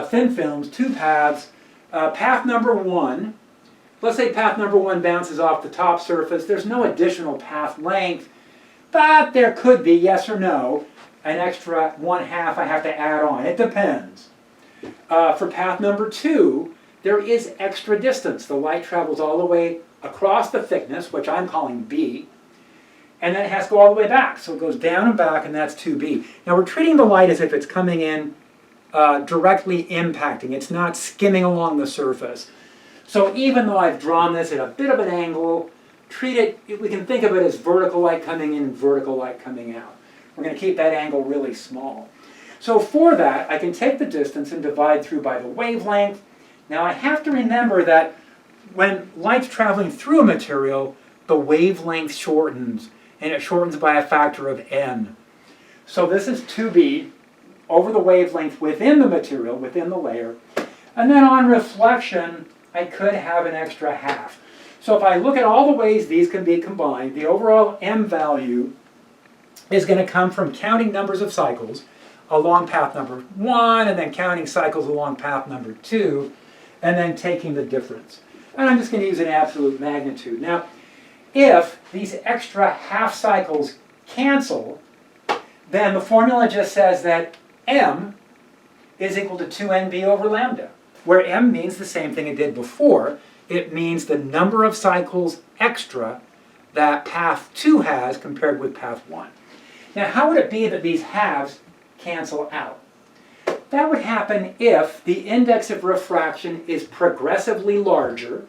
Thin films, two paths. Path number one, let's say path number one bounces off the top surface. There's no additional path length, but there could be, yes or no, an extra 1/2 I have to add on. It depends. For path number two, there is extra distance. The light travels all the way across the thickness, which I'm calling B, and then it has to go all the way back. So it goes down and back, and that's 2B. Now we're treating the light as if it's coming in directly impacting. It's not skimming along the surface. So even though I've drawn this at a bit of an angle, treat it, we can think of it as vertical light coming in, vertical light coming out. We're going to keep that angle really small. So for that, I can take the distance and divide through by the wavelength. Now I have to remember that when light's traveling through a material, the wavelength shortens, and it shortens by a factor of n. So this is 2b over the wavelength within the material, within the layer. And then on reflection, I could have an extra half. So if I look at all the ways these can be combined, the overall m value is going to come from counting numbers of cycles along path number 1, and then counting cycles along path number 2, and then taking the difference. And I'm just going to use an absolute magnitude. Now, if these extra half cycles cancel, then the formula just says that m is equal to 2nb over lambda, where m means the same thing it did before. It means the number of cycles extra that path 2 has compared with path 1. Now, how would it be that these halves cancel out? That would happen if the index of refraction is progressively larger.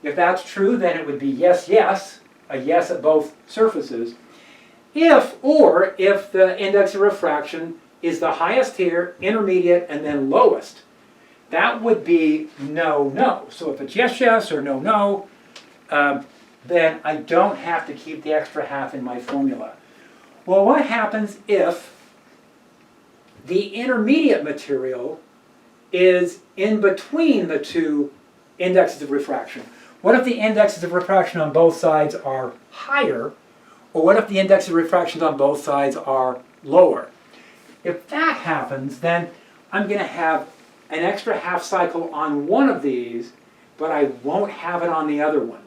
If that's true, then it would be yes, yes, a yes at both surfaces. If the index of refraction is the highest here, intermediate, and then lowest, that would be no, no. So if it's yes, yes, or no, no, then I don't have to keep the extra half in my formula. Well, what happens if the intermediate material is in between the two indexes of refraction? What if the indexes of refraction on both sides are higher, or what if the index of refraction on both sides are lower? If that happens, then I'm going to have an extra half cycle on one of these, but I won't have it on the other one.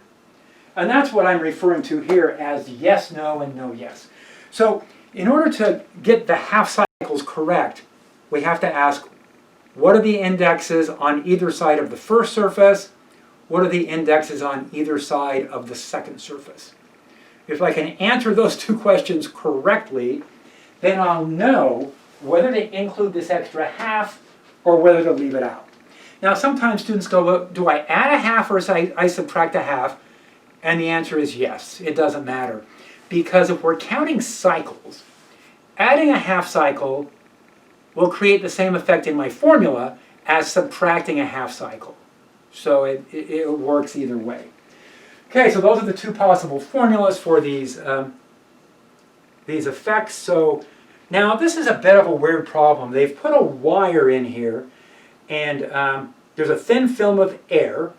And that's what I'm referring to here as yes, no, and no, yes. So in order to get the half cycles correct, we have to ask, what are the indexes on either side of the first surface? What are the indexes on either side of the second surface? If I can answer those two questions correctly, then I'll know whether to include this extra half or whether to leave it out. Now, sometimes students go, do I add a half or I subtract a half? And the answer is yes, it doesn't matter. Because if we're counting cycles, adding a half cycle will create the same effect in my formula as subtracting a half cycle. So it works either way. Okay, so those are the two possible formulas for these effects. So Now this is a bit of a weird problem. They've put a wire in here, and there's a thin film of air,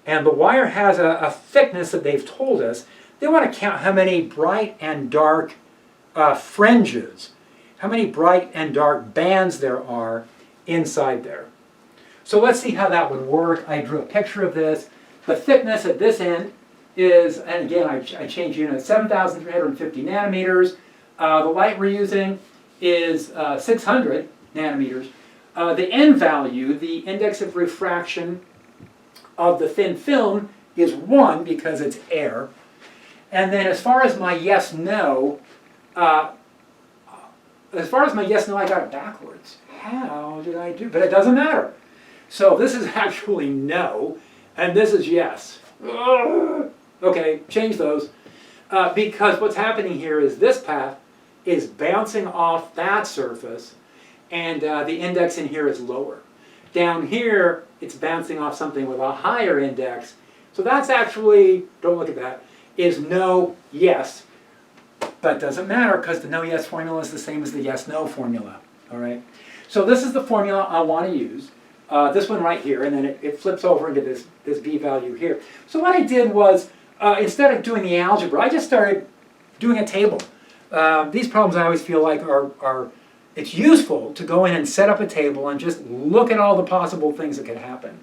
and the wire has a thickness that they've told us. They want to count how many bright and dark fringes, how many bright and dark bands there are inside there. So let's see how that would work. I drew a picture of this. The thickness at this end is, and again I changed units, 7,350 nanometers. The light we're using is 600 nanometers. The N value, the index of refraction of the thin film, is 1 because it's air. And then as far as my yes-no, I got it backwards. How did I do? But it doesn't matter. So this is actually no, and this is yes. Ugh. Okay, change those. Because what's happening here is this path is bouncing off that surface, and the index in here is lower. Down here, it's bouncing off something with a higher index. So that's actually, don't look at that, is no, yes. But doesn't matter because the no-yes formula is the same as the yes-no formula. All right. So this is the formula I want to use. This one right here, and then it flips over into this b value here. So what I did was, instead of doing the algebra, I just started doing a table. These problems I always feel like it's useful to go in and set up a table and just look at all the possible things that could happen.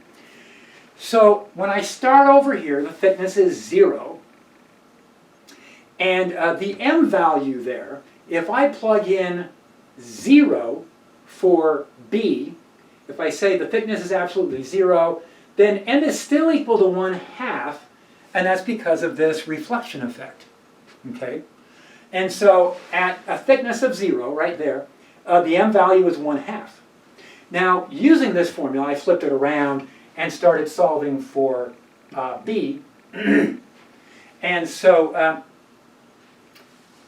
So when I start over here, the thickness is 0. And the m value there, if I plug in 0 for b, if I say the thickness is absolutely 0, then m is still equal to 1/2, and that's because of this reflection effect. Okay? And so at a thickness of 0, right there, the m value is 1/2. Now, using this formula, I flipped it around and started solving for b. And so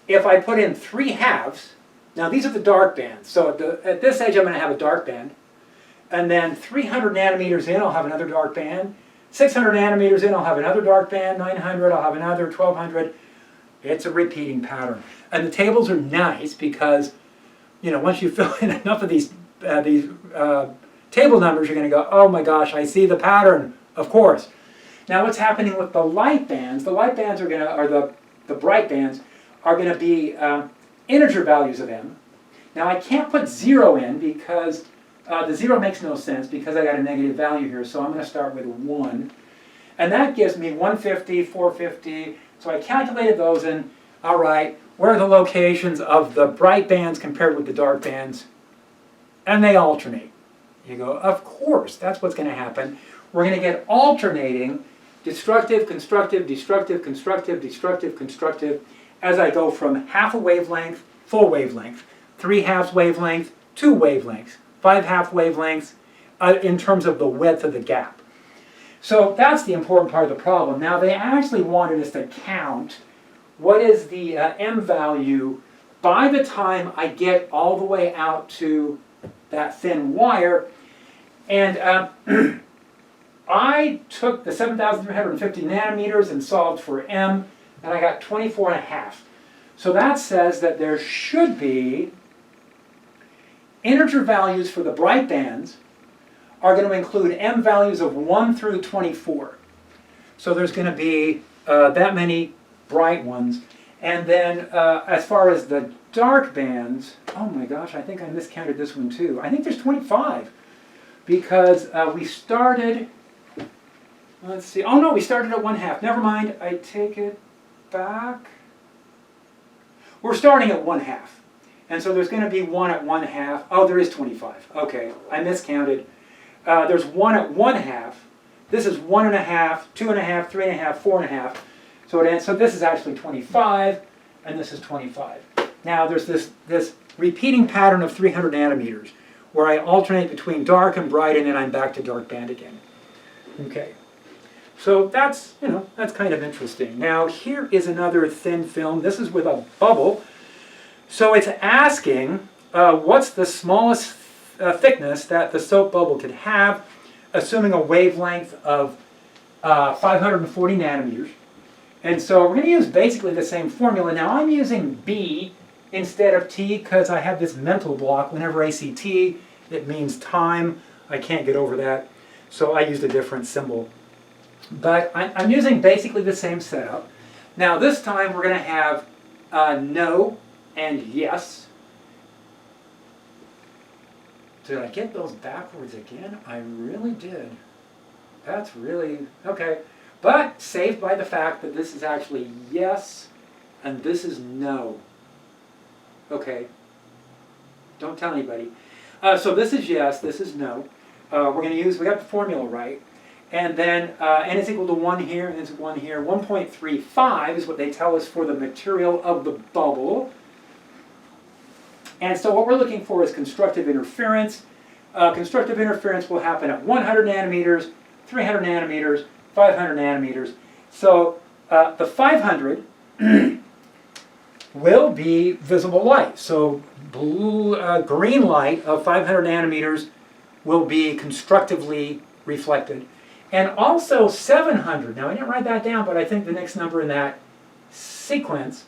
if I put in 3/2, now these are the dark bands. So at this edge, I'm going to have a dark band. And then 300 nanometers in, I'll have another dark band. 600 nanometers in, I'll have another dark band. 900, I'll have another. 1200. It's a repeating pattern. And the tables are nice because, you know, once you fill in enough of these table numbers, you're going to go, oh my gosh, I see the pattern, of course. Now what's happening with the light bands, the light bands are going to, or the bright bands, are going to be integer values of m. Now I can't put 0 in because the 0 makes no sense because I got a negative value here, so I'm going to start with 1. And that gives me 150, 450, so I calculated those, and all right, where are the locations of the bright bands compared with the dark bands? And they alternate. You go, of course, that's what's going to happen. We're going to get alternating destructive, constructive, destructive, constructive, destructive, constructive, as I go from half a wavelength, full wavelength, 3/2 wavelength, 2 wavelengths, 5/2 wavelengths, in terms of the width of the gap. So that's the important part of the problem. Now they actually wanted us to count what is the m value by the time I get all the way out to that thin wire. And I took the 7,350 nanometers and solved for m, and I got 24.5. So that says that there should be integer values for the bright bands are going to include m values of 1 through 24. So there's going to be that many bright ones. And then as far as the dark bands, oh my gosh, I think I miscounted this one too. I think there's 25 because we started, let's see, oh no, we started at 1/2. Never mind, I take it back. We're starting at 1/2. And so there's going to be 1 at 1/2. Oh, there is 25. Okay, I miscounted. There's 1 at 1/2. This is 1.5, 2.5, 3.5, 4.5. So this is actually 25, and this is 25. Now there's this repeating pattern of 300 nanometers, where I alternate between dark and bright, and then I'm back to dark band again. Okay. So that's, you know, that's kind of interesting. Now here is another thin film. This is with a bubble. So it's asking what's the smallest thickness that the soap bubble could have, assuming a wavelength of 540 nanometers. And so we're going to use basically the same formula. Now I'm using B instead of t because I have this mental block. Whenever I see t, it means time. I can't get over that, so I used a different symbol. But I'm using basically the same setup. Now this time we're going to have no and yes. Did I get those backwards again? I really did. That's really, okay. But saved by the fact that this is actually yes and this is no. Okay. Don't tell anybody. So this is yes, this is no. We're going to use, we got the formula right. And then n is equal to 1 here, and it's 1 here. 1.35 is what they tell us for the material of the bubble. And so what we're looking for is constructive interference. Constructive interference will happen at 100 nanometers, 300 nanometers, 500 nanometers. So the 500 will be visible light. So green light of 500 nanometers will be constructively reflected. And also 700, now I didn't write that down, but I think the next number in that sequence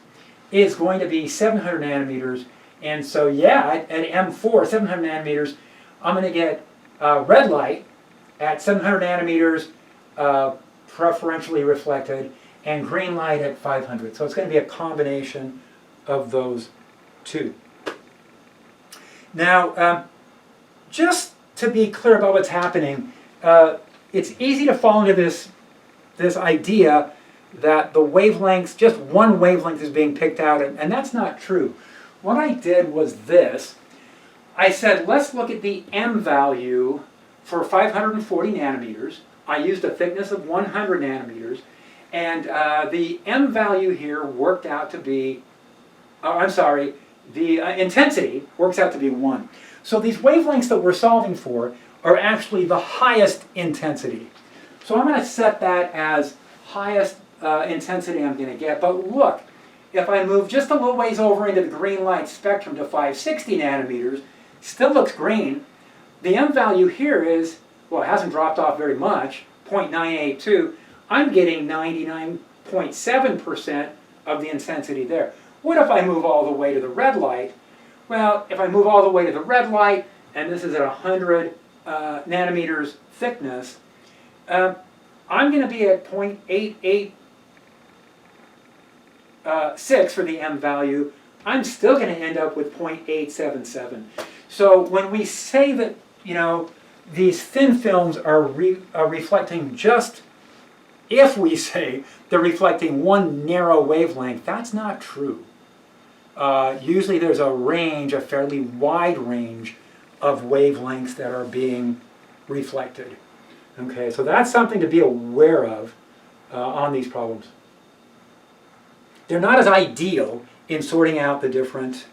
is going to be 700 nanometers. And so yeah, at M4, 700 nanometers, I'm going to get red light at 700 nanometers, preferentially reflected, and green light at 500. So it's going to be a combination of those two. Now, just to be clear about what's happening, it's easy to fall into this idea that the wavelengths, just one wavelength is being picked out, and that's not true. What I did was this. I said, let's look at the M value for 540 nanometers. I used a thickness of 100 nanometers, and the M value here worked out to be, the intensity works out to be 1. So these wavelengths that we're solving for are actually the highest intensity. So I'm going to set that as highest intensity I'm going to get. But look, if I move just a little ways over into the green light spectrum to 560 nanometers, still looks green. The M value here is, well, it hasn't dropped off very much, 0.982. I'm getting 99.7% of the intensity there. What if I move all the way to the red light? Well, if I move all the way to the red light, and this is at 100 nanometers thickness, I'm going to be at 0.886 for the M value. I'm still going to end up with 0.877. So when we say that, you know, these thin films are reflecting just, if we say they're reflecting one narrow wavelength, that's not true. Usually there's a range, a fairly wide range of wavelengths that are being reflected. Okay, so that's something to be aware of on these problems. They're not as ideal in sorting out the different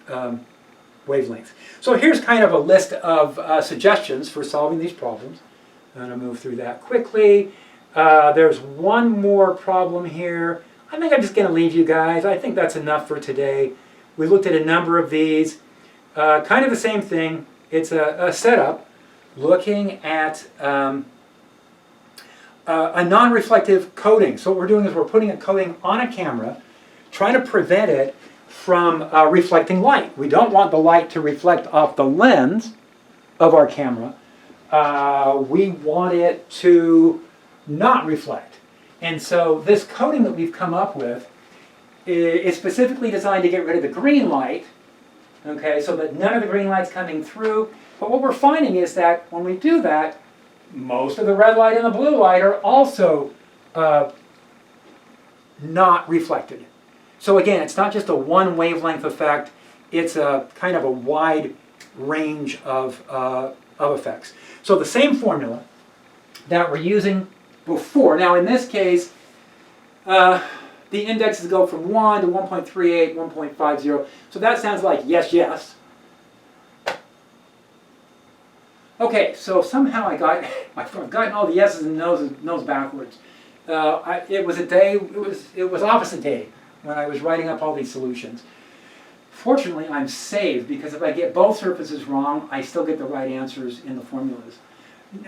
wavelengths. So here's kind of a list of suggestions for solving these problems. I'm going to move through that quickly. There's one more problem here. I think I'm just going to leave you guys. I think that's enough for today. We looked at a number of these. Kind of the same thing. It's a setup looking at a non-reflective coating. So what we're doing is we're putting a coating on a camera, trying to prevent it from reflecting light. We don't want the light to reflect off the lens of our camera. We want it to not reflect. And so this coating that we've come up with is specifically designed to get rid of the green light, okay, so that none of the green light's coming through. But what we're finding is that when we do that, most of the red light and the blue light are also not reflected. So again, it's not just a one wavelength effect, it's a kind of a wide range of effects. So the same formula that we're using before, now in this case, the indexes go from 1 to 1.38, 1.50, so that sounds like yes, yes. Okay, so somehow I've gotten all the yeses and no's backwards. It was a day, it was opposite day when I was writing up all these solutions. Fortunately, I'm saved because if I get both surfaces wrong, I still get the right answers in the formulas.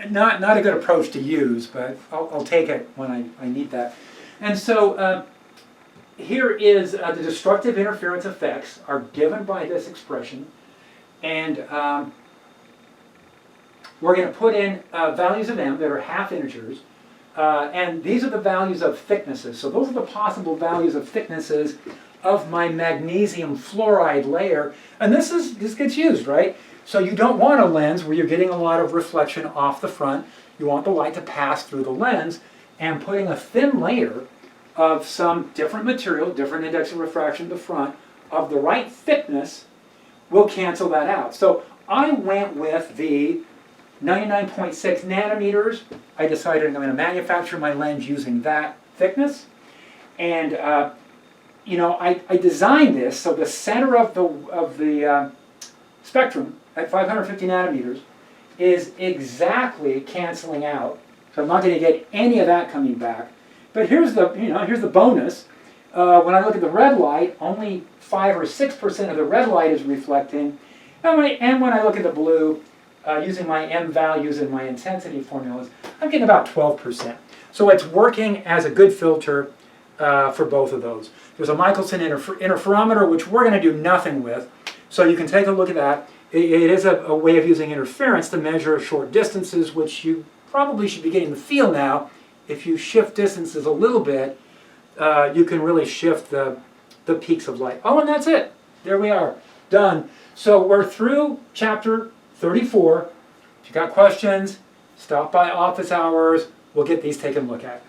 Not a good approach to use, but I'll take it when I need that. And so here is the destructive interference effects are given by this expression, and we're going to put in values of m that are half integers, and these are the values of thicknesses. So those are the possible values of thicknesses of my magnesium fluoride layer, and this gets used, right? So you don't want a lens where you're getting a lot of reflection off the front. You want the light to pass through the lens, and putting a thin layer of some different material, different index of refraction to the front, of the right thickness will cancel that out. So I went with the 99.6 nanometers. I decided I'm going to manufacture my lens using that thickness. And you know, I designed this so the center of the spectrum at 550 nanometers is exactly canceling out. So I'm not going to get any of that coming back. But here's the bonus. When I look at the red light, only 5 or 6% of the red light is reflecting. And when I look at the blue, using my M values and my intensity formulas, I'm getting about 12%. So it's working as a good filter for both of those. There's a Michelson interferometer, which we're going to do nothing with. So you can take a look at that. It is a way of using interference to measure short distances, which you probably should be getting the feel now. If you shift distances a little bit, you can really shift the peaks of light. Oh, and that's it. There we are. Done. So we're through chapter 34. If you got questions, stop by office hours. We'll get these taken a look at.